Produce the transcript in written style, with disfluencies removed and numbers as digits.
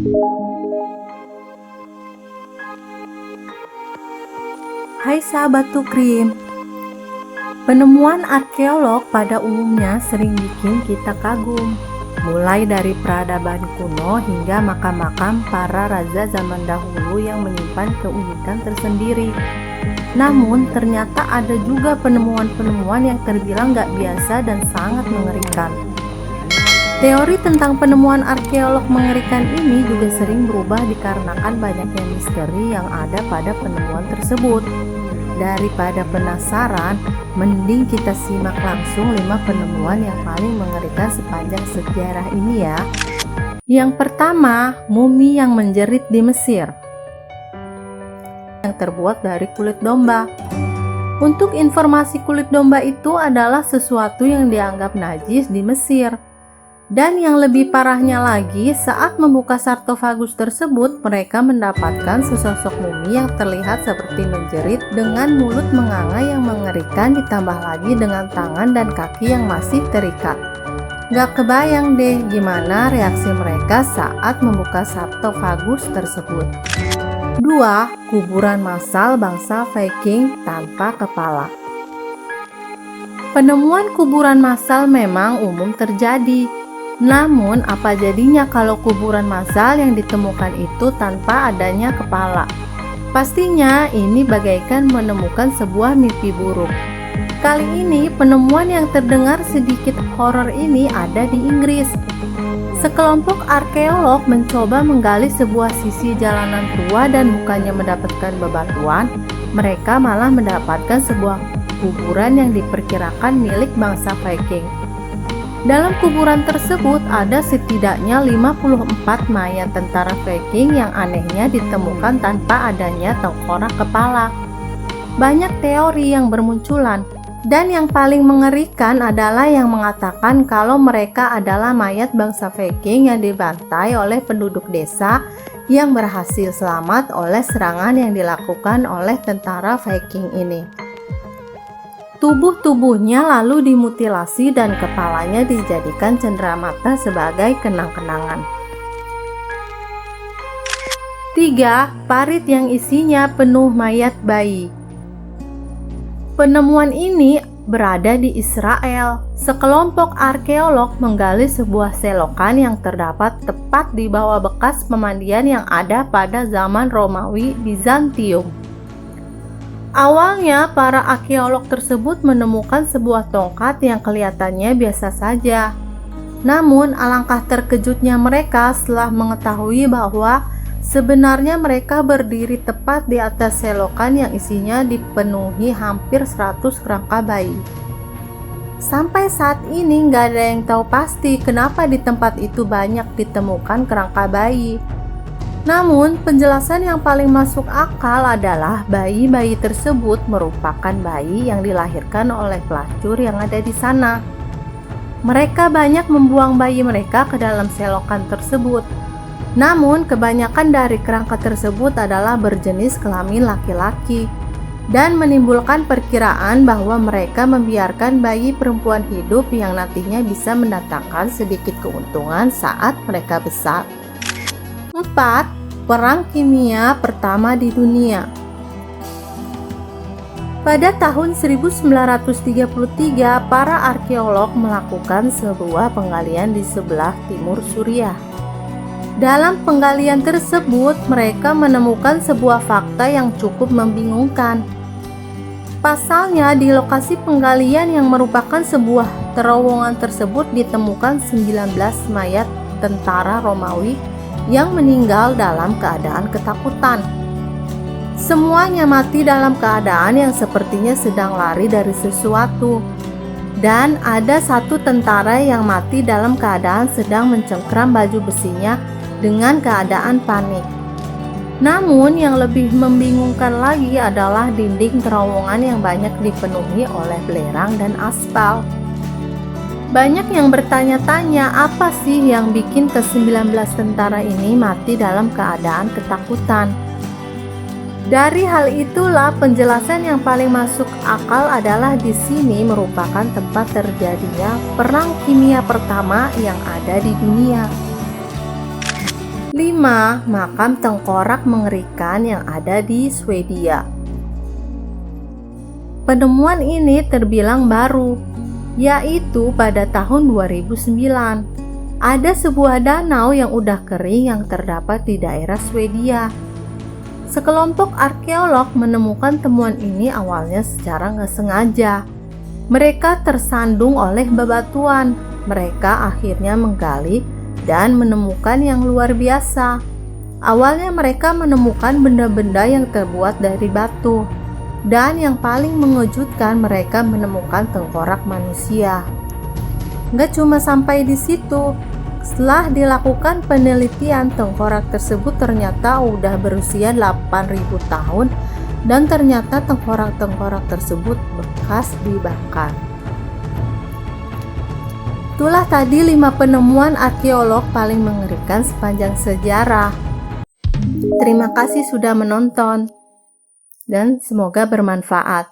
Hai sahabat Tukrim, penemuan arkeolog pada umumnya sering bikin kita kagum. Mulai dari peradaban kuno hingga makam-makam para raja zaman dahulu yang menyimpan keunikan tersendiri. Namun ternyata ada juga penemuan-penemuan yang terbilang gak biasa dan sangat mengerikan. Teori tentang penemuan arkeolog mengerikan ini juga sering berubah dikarenakan banyaknya misteri yang ada pada penemuan tersebut. Daripada penasaran, mending kita simak langsung 5 penemuan yang paling mengerikan sepanjang sejarah ini ya. Yang pertama, mumi yang menjerit di Mesir, yang terbuat dari kulit domba. Untuk informasi, kulit domba itu adalah sesuatu yang dianggap najis di Mesir. Dan yang lebih parahnya lagi, saat membuka sarkofagus tersebut, mereka mendapatkan sesosok mumi yang terlihat seperti menjerit dengan mulut menganga yang mengerikan, ditambah lagi dengan tangan dan kaki yang masih terikat. Gak kebayang deh gimana reaksi mereka saat membuka sarkofagus tersebut. 2. Kuburan massal bangsa Viking tanpa kepala. Penemuan kuburan massal memang umum terjadi. Namun, apa jadinya kalau kuburan massal yang ditemukan itu tanpa adanya kepala? Pastinya ini bagaikan menemukan sebuah mimpi buruk. Kali ini, penemuan yang terdengar sedikit horor ini ada di Inggris. Sekelompok arkeolog mencoba menggali sebuah sisi jalanan tua dan bukannya mendapatkan bebatuan, mereka malah mendapatkan sebuah kuburan yang diperkirakan milik bangsa Viking. Dalam kuburan tersebut ada setidaknya 54 mayat tentara Viking yang anehnya ditemukan tanpa adanya tengkorak kepala. Banyak teori yang bermunculan, dan yang paling mengerikan adalah yang mengatakan kalau mereka adalah mayat bangsa Viking yang dibantai oleh penduduk desa yang berhasil selamat oleh serangan yang dilakukan oleh tentara Viking ini. Tubuh-tubuhnya lalu dimutilasi dan kepalanya dijadikan cenderamata sebagai kenang-kenangan. 3. Parit yang isinya penuh mayat bayi. Penemuan ini berada di Israel. Sekelompok arkeolog menggali sebuah selokan yang terdapat tepat di bawah bekas pemandian yang ada pada zaman Romawi Bizantium. Awalnya, para arkeolog tersebut menemukan sebuah tongkat yang kelihatannya biasa saja. Namun, alangkah terkejutnya mereka setelah mengetahui bahwa sebenarnya mereka berdiri tepat di atas selokan yang isinya dipenuhi hampir 100 kerangka bayi. Sampai saat ini nggak ada yang tahu pasti kenapa di tempat itu banyak ditemukan kerangka bayi. Namun, penjelasan yang paling masuk akal adalah bayi-bayi tersebut merupakan bayi yang dilahirkan oleh pelacur yang ada di sana. Mereka banyak membuang bayi mereka ke dalam selokan tersebut. Namun, kebanyakan dari kerangka tersebut adalah berjenis kelamin laki-laki dan menimbulkan perkiraan bahwa mereka membiarkan bayi perempuan hidup yang nantinya bisa mendatangkan sedikit keuntungan saat mereka besar. 4. Perang kimia pertama di dunia. Pada tahun 1933, para arkeolog melakukan sebuah penggalian di sebelah timur Suriah. Dalam penggalian tersebut, mereka menemukan sebuah fakta yang cukup membingungkan. Pasalnya, di lokasi penggalian yang merupakan sebuah terowongan tersebut ditemukan 19 mayat tentara Romawi yang meninggal dalam keadaan ketakutan. Semuanya mati dalam keadaan yang sepertinya sedang lari dari sesuatu. Dan ada satu tentara yang mati dalam keadaan sedang mencengkram baju besinya dengan keadaan panik. Namun yang lebih membingungkan lagi adalah dinding terowongan yang banyak dipenuhi oleh belerang dan aspal. Banyak yang bertanya-tanya apa sih yang bikin ke-19 tentara ini mati dalam keadaan ketakutan. Dari hal itulah penjelasan yang paling masuk akal adalah di sini merupakan tempat terjadinya perang kimia pertama yang ada di dunia. 5. 5. Makam tengkorak mengerikan yang ada di Swedia. Penemuan ini terbilang baru, yaitu pada tahun 2009. Ada sebuah danau yang udah kering yang terdapat di daerah Swedia. Sekelompok arkeolog menemukan temuan ini awalnya secara nggak sengaja. Mereka tersandung oleh bebatuan. Mereka akhirnya menggali dan menemukan yang luar biasa. Awalnya mereka menemukan benda-benda yang terbuat dari batu. Dan yang paling mengejutkan, mereka menemukan tengkorak manusia. Nggak cuma sampai di situ. Setelah dilakukan penelitian, tengkorak tersebut ternyata udah berusia 8.000 tahun dan ternyata tengkorak-tengkorak tersebut bekas dibakar. Itulah tadi 5 penemuan arkeolog paling mengerikan sepanjang sejarah. Terima kasih sudah menonton dan semoga bermanfaat.